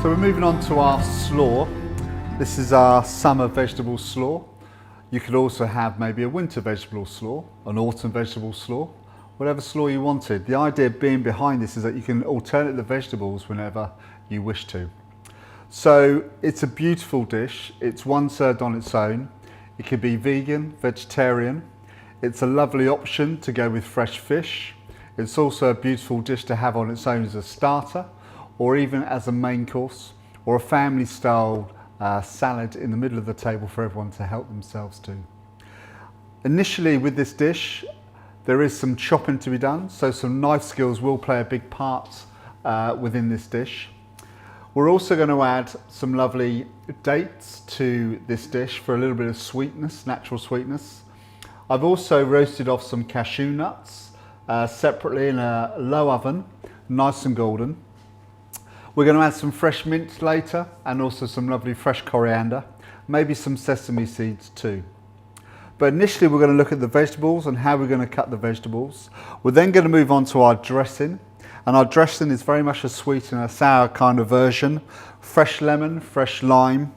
So we're moving on to our slaw. This is our summer vegetable slaw. You could also have maybe a winter vegetable slaw, an autumn vegetable slaw, whatever slaw you wanted. The idea being behind this is that you can alternate the vegetables whenever you wish to. So it's a beautiful dish. It's one served on its own. It could be vegan, vegetarian. It's a lovely option to go with fresh fish. It's also a beautiful dish to have on its own as a starter, or even as a main course, or a family style salad in the middle of the table for everyone to help themselves to. Initially with this dish, there is some chopping to be done, so some knife skills will play a big part within this dish. We're also going to add some lovely dates to this dish for a little bit of sweetness, natural sweetness. I've also roasted off some cashew nuts separately in a low oven, nice and golden. We're going to add some fresh mint later, and also some lovely fresh coriander, maybe some sesame seeds too. But initially we're going to look at the vegetables and how we're going to cut the vegetables. We're then going to move on to our dressing, and our dressing is very much a sweet and a sour kind of version. Fresh lemon, fresh lime,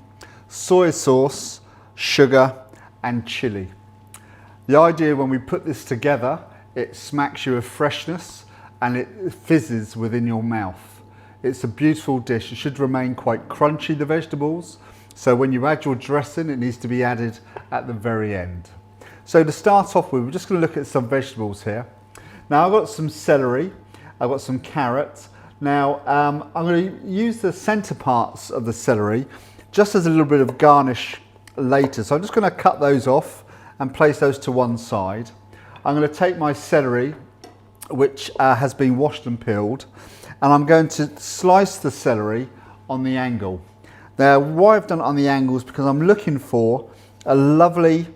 soy sauce, sugar and chilli. The idea when we put this together, it smacks you of freshness and it fizzes within your mouth. It's a beautiful dish. It should remain quite crunchy, the vegetables. So when you add your dressing, it needs to be added at the very end. So to start off with, we're just going to look at some vegetables here. Now I've got some celery, I've got some carrots. Now I'm going to use the centre parts of the celery just as a little bit of garnish later. So I'm just going to cut those off and place those to one side. I'm going to take my celery, which has been washed and peeled, and I'm going to slice the celery on the angle. Now why I've done it on the angle is because I'm looking for a lovely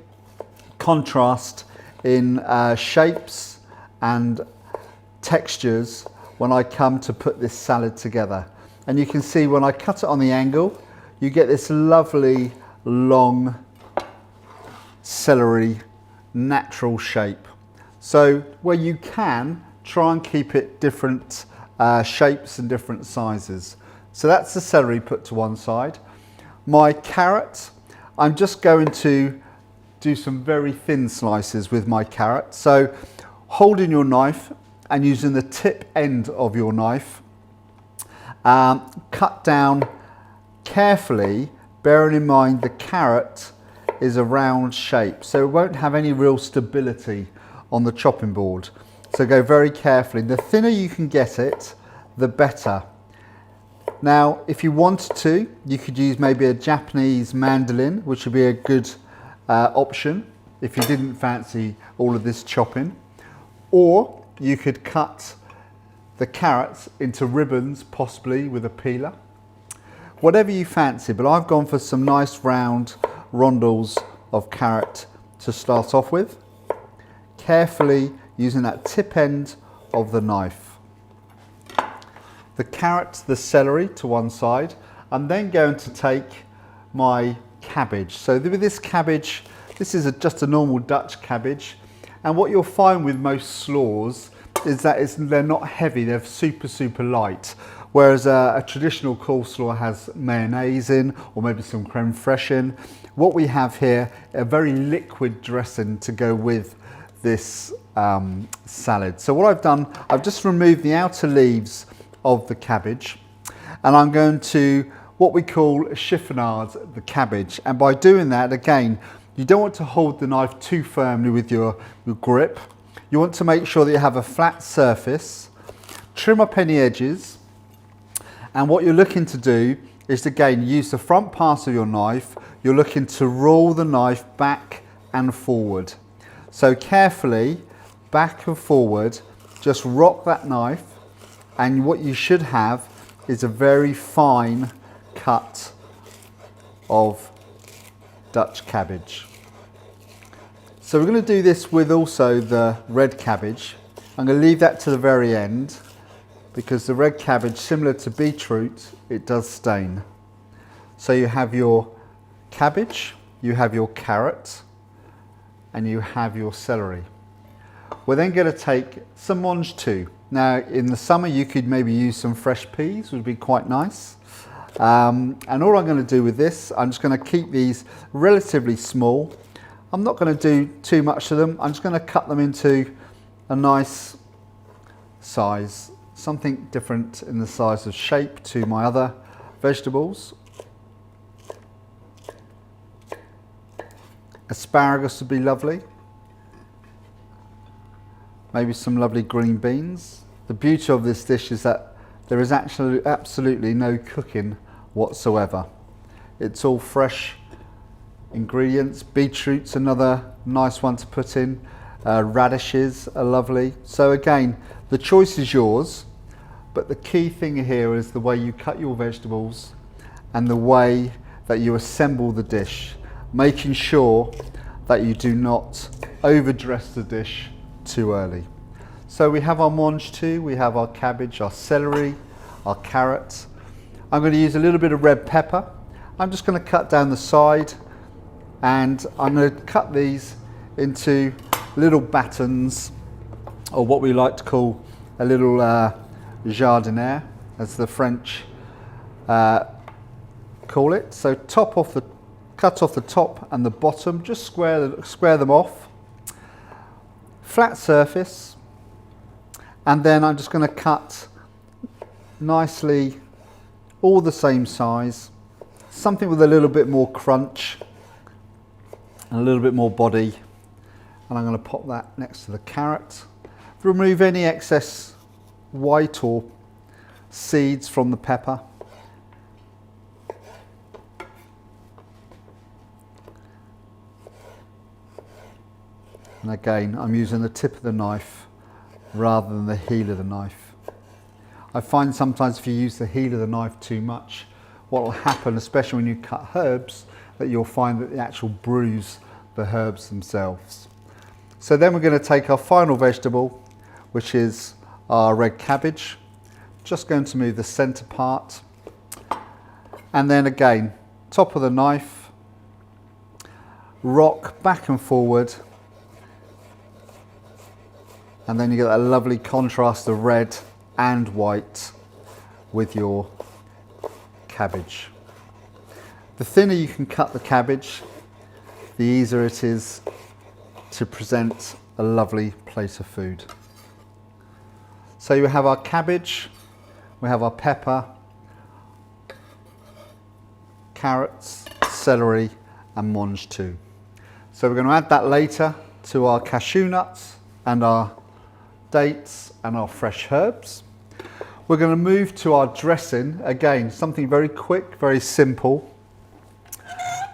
contrast in shapes and textures when I come to put this salad together. And you can see when I cut it on the angle, you get this lovely long celery natural shape. So where you can, try and keep it different shapes and different sizes. So that's the celery put to one side. My carrot, I'm just going to do some very thin slices with my carrot. So holding your knife and using the tip end of your knife, cut down carefully, bearing in mind the carrot is a round shape, so it won't have any real stability on the chopping board. So go very carefully. The thinner you can get it, the better. Now, if you wanted to, you could use maybe a Japanese mandolin, which would be a good option if you didn't fancy all of this chopping. Or you could cut the carrots into ribbons, possibly with a peeler. Whatever you fancy, but I've gone for some nice round rondels of carrot to start off with. Carefully using that tip end of the knife. The carrot, the celery to one side. I'm then going to take my cabbage. So with this cabbage, this is just a normal Dutch cabbage. And what you'll find with most slaws is that they're not heavy, they're super light. Whereas a traditional coleslaw has mayonnaise in, or maybe some creme fraiche in. What we have here, a very liquid dressing to go with this salad. So what I've done, I've just removed the outer leaves of the cabbage, and I'm going to what we call chiffonade the cabbage. And by doing that, again, you don't want to hold the knife too firmly with your grip. You want to make sure that you have a flat surface, trim up any edges, and what you're looking to do is, again, use the front part of your knife. You're looking to roll the knife back and forward. So carefully, back and forward, just rock that knife, and what you should have is a very fine cut of Dutch cabbage. So we're going to do this with also the red cabbage. I'm going to leave that to the very end because the red cabbage, similar to beetroot, it does stain. So you have your cabbage, you have your carrot, and you have your celery. We're then going to take some mange too. Now in the summer you could maybe use some fresh peas, would be quite nice. And all I'm going to do with this, I'm just going to keep these relatively small. I'm not going to do too much to them. I'm just going to cut them into a nice size, something different in the size of shape to my other vegetables. Asparagus would be lovely. Maybe some lovely green beans. The beauty of this dish is that there is actually absolutely no cooking whatsoever. It's all fresh ingredients. Beetroot's another nice one to put in. Radishes are lovely. So again, the choice is yours, but the key thing here is the way you cut your vegetables and the way that you assemble the dish, making sure that you do not overdress the dish too early. So we have our mange tout, we have our cabbage, our celery, our carrots. I'm going to use a little bit of red pepper. I'm just going to cut down the side, and I'm going to cut these into little batons, or what we like to call a little jardiniere, as the French call it. So cut off the top and the bottom, just square them off, flat surface, and then I'm just going to cut nicely all the same size, something with a little bit more crunch and a little bit more body. And I'm going to pop that next to the carrot. Remove any excess white or seeds from the pepper. And again, I'm using the tip of the knife rather than the heel of the knife. I find sometimes if you use the heel of the knife too much, what will happen, especially when you cut herbs, that you'll find that they actually bruise the herbs themselves. So then we're going to take our final vegetable, which is our red cabbage. Just going to move the centre part. And then again, top of the knife, rock back and forward. And then you get that lovely contrast of red and white with your cabbage. The thinner you can cut the cabbage, the easier it is to present a lovely plate of food. So you have our cabbage, we have our pepper, carrots, celery and mange tout. So we're going to add that later to our cashew nuts and our dates and our fresh herbs. We're going to move to our dressing. Again, something very quick, very simple.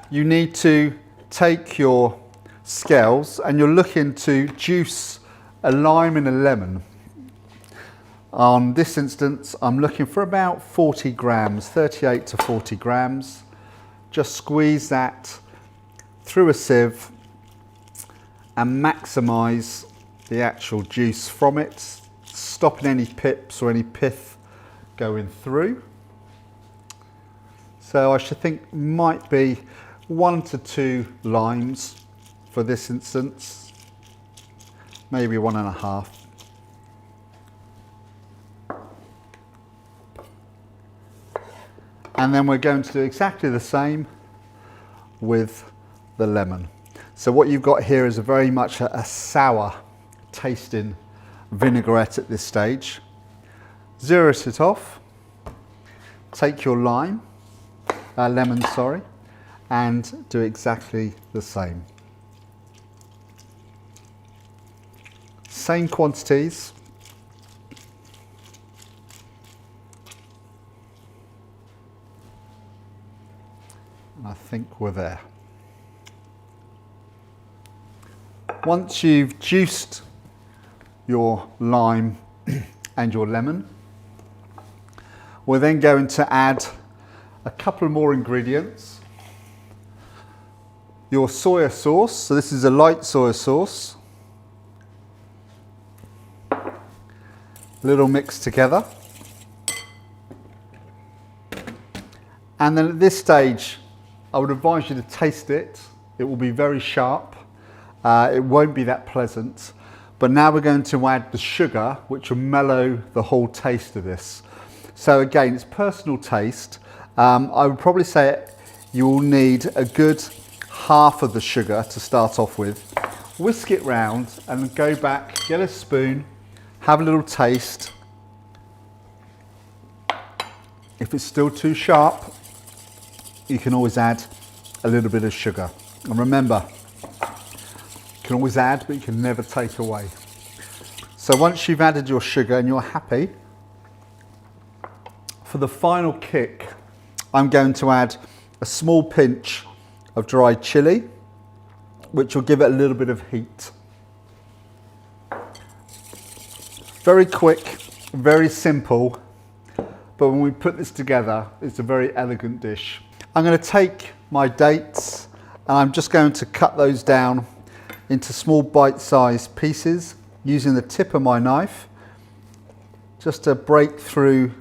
You need to take your scales and you're looking to juice a lime and a lemon. On this instance, I'm looking for about 40 grams, 38 to 40 grams. Just squeeze that through a sieve and maximise the actual juice from it, stopping any pips or any pith going through. So I should think might be 1 to 2 limes for this instance, maybe 1.5. And then we're going to do exactly the same with the lemon. So what you've got here is very much a sour tasting vinaigrette at this stage. Zero it off, take your lemon, and do exactly the same. Same quantities. And I think we're there. Once you've juiced your lime and your lemon, we're then going to add a couple more ingredients. Your soya sauce, so this is a light soya sauce. A little mix together. And then at this stage, I would advise you to taste it. It will be very sharp. It won't be that pleasant. But now we're going to add the sugar, which will mellow the whole taste of this. So again, it's personal taste. I would probably say you will need a good half of the sugar to start off with. Whisk it round and go back, get a spoon, have a little taste. If it's still too sharp, you can always add a little bit of sugar. And remember, you can always add, but you can never take away. So once you've added your sugar and you're happy, for the final kick, I'm going to add a small pinch of dried chilli, which will give it a little bit of heat. Very quick, very simple, but when we put this together, it's a very elegant dish. I'm going to take my dates and I'm just going to cut those down into small bite-sized pieces using the tip of my knife just to break through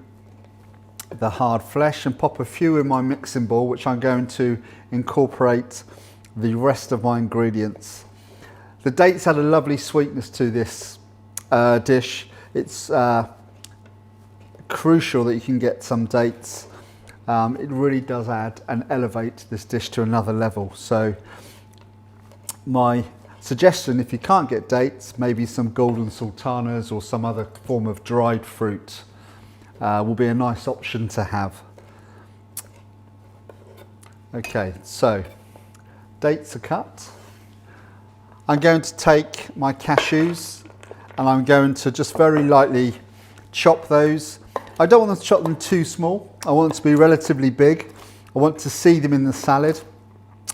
the hard flesh, and pop a few in my mixing bowl, which I'm going to incorporate the rest of my ingredients. The dates add a lovely sweetness to this dish. It's crucial that you can get some dates. It really does add and elevate this dish to another level. So my suggestion, if you can't get dates, maybe some golden sultanas or some other form of dried fruit will be a nice option to have. Okay, so dates are cut. I'm going to take my cashews and I'm going to just very lightly chop those. I don't want to chop them too small. I want them to be relatively big. I want to see them in the salad.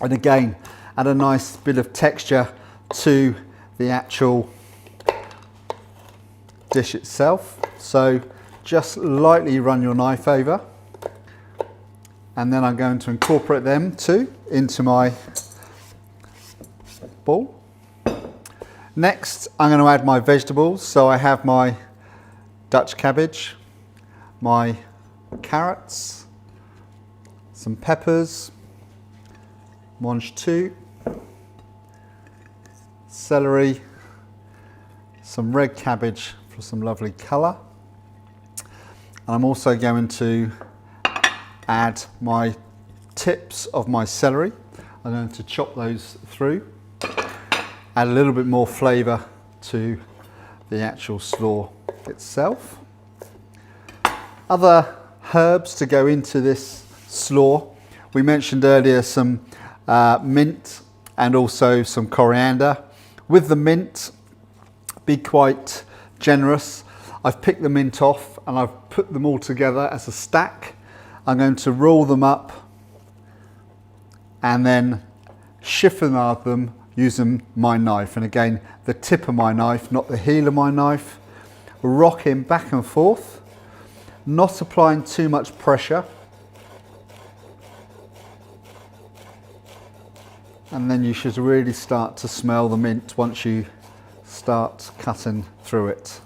And again, add a nice bit of texture to the actual dish itself. So just lightly run your knife over. And then I'm going to incorporate them too into my bowl. Next, I'm going to add my vegetables. So I have my Dutch cabbage, my carrots, some peppers, mange tout, celery, some red cabbage for some lovely colour. And I'm also going to add my tips of my celery. I'm going to chop those through, add a little bit more flavour to the actual slaw itself. Other herbs to go into this slaw. We mentioned earlier some mint and also some coriander. With the mint, be quite generous. I've picked the mint off and I've put them all together as a stack. I'm going to roll them up and then chiffonade them using my knife. And again, the tip of my knife, not the heel of my knife. Rocking back and forth, not applying too much pressure. And then you should really start to smell the mint once you start cutting through it.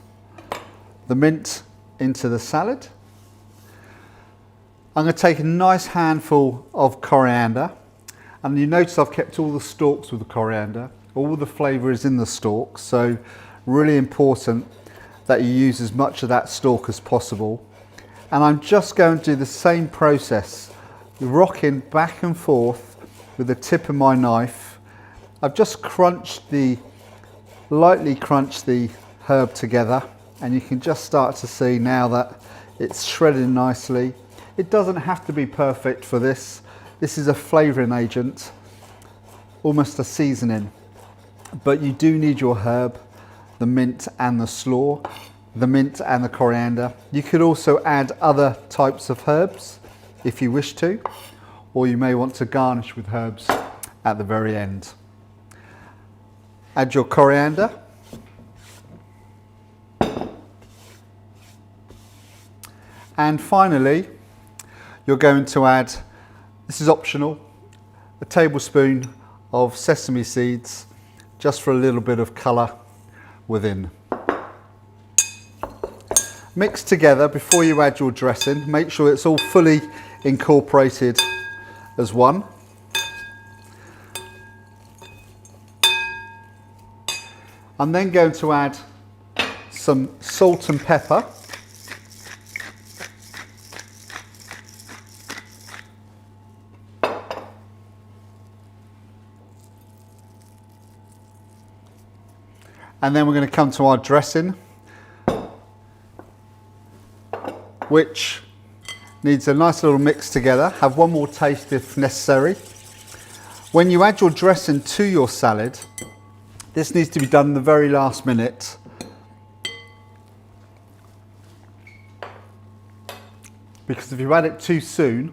The mint into the salad. I'm going to take a nice handful of coriander, and you notice I've kept all the stalks with the coriander. All the flavour is in the stalks, so really important that you use as much of that stalk as possible. And I'm just going to do the same process, rocking back and forth with the tip of my knife. I've just lightly crunched the herb together, and you can just start to see now that it's shredding nicely. It doesn't have to be perfect for this. This is a flavouring agent, almost a seasoning. But you do need your herb, the mint and the slaw, the mint and the coriander. You could also add other types of herbs if you wish to, or you may want to garnish with herbs at the very end. Add your coriander. And finally, you're going to add, this is optional, a tablespoon of sesame seeds, just for a little bit of colour within. Mix together before you add your dressing. Make sure it's all fully incorporated as one. I'm then going to add some salt and pepper. And then we're going to come to our dressing, which needs a nice little mix together. Have one more taste if necessary. When you add your dressing to your salad, this needs to be done in the very last minute. Because if you add it too soon,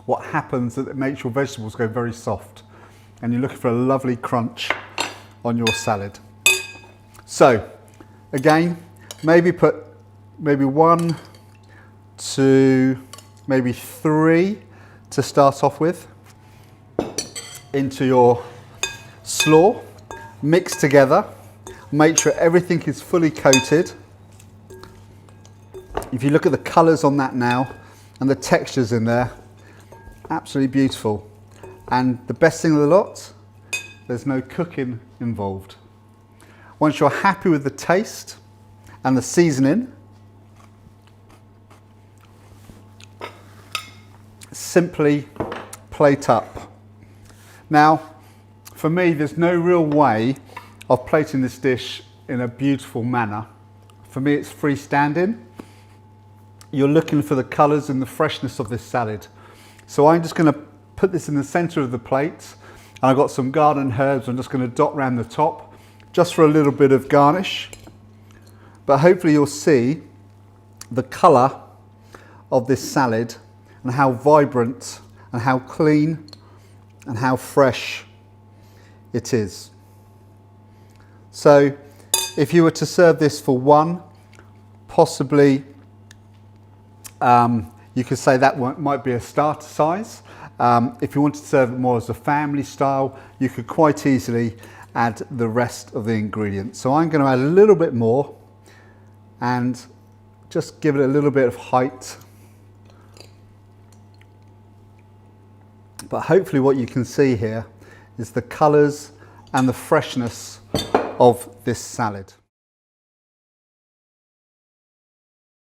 what happens is it makes your vegetables go very soft and you're looking for a lovely crunch on your salad. So again, maybe put maybe 1, 2, maybe 3 to start off with into your slaw. Mix together, make sure everything is fully coated. If you look at the colours on that now and the textures in there, absolutely beautiful. And the best thing of the lot, there's no cooking involved. Once you're happy with the taste and the seasoning, simply plate up. Now, for me, there's no real way of plating this dish in a beautiful manner. For me, it's freestanding. You're looking for the colours and the freshness of this salad. So I'm just going to put this in the centre of the plate. And I've got some garden herbs I'm just going to dot around the top, just for a little bit of garnish. But hopefully you'll see the colour of this salad and how vibrant and how clean and how fresh it is. So if you were to serve this for one, possibly you could say that might be a starter size. If you wanted to serve it more as a family style, you could quite easily add the rest of the ingredients. So I'm going to add a little bit more and just give it a little bit of height. But hopefully what you can see here is the colours and the freshness of this salad.